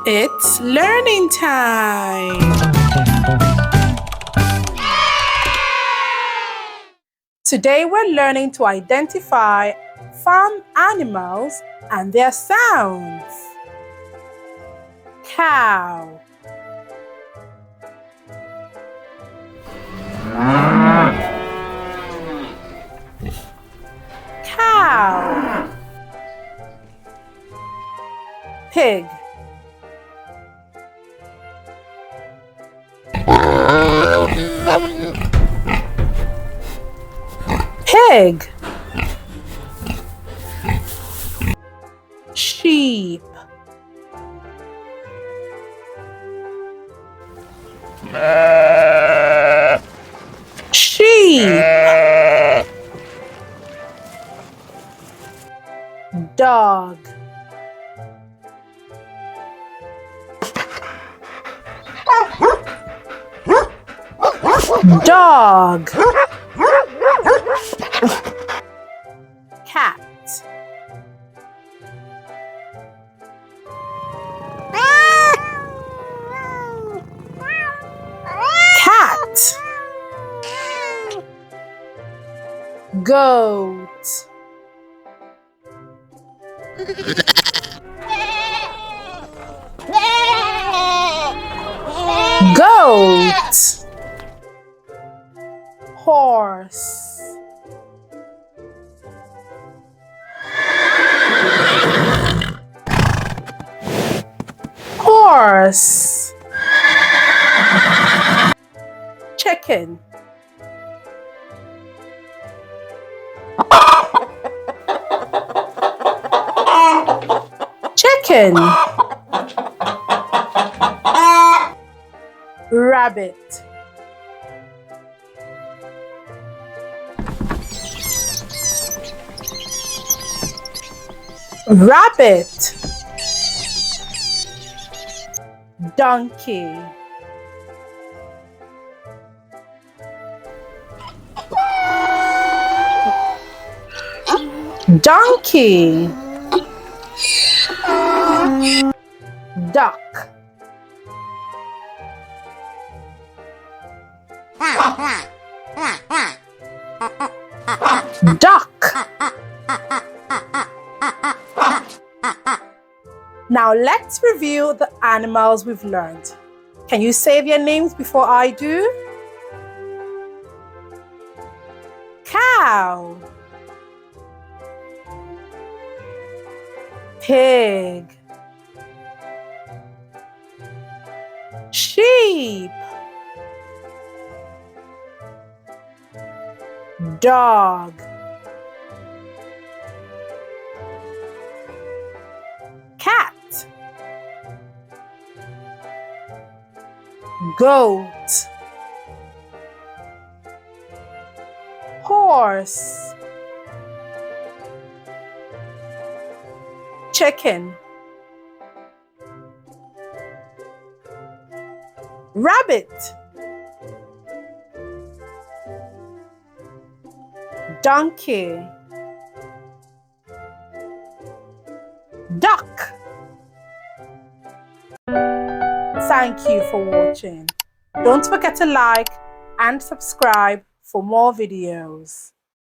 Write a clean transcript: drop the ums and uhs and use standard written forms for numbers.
It's learning time! Today we're learning to identify farm animals and their sounds. Cow. Cow. Pig. Pig. Sheep. Sheep. Dog. Dog. Cat. Cat. Goat. Goat. Horse. Horse. Chicken. Chicken. Rabbit. Rabbit. Donkey. Donkey. Duck. Duck. Now let's review the animals we've learned. Can you say their names before I do? Cow. Pig. Sheep. Dog. Cat. Goat. Horse. Chicken. Rabbit. Donkey. Duck. Thank you for watching. Don't forget to like and subscribe for more videos.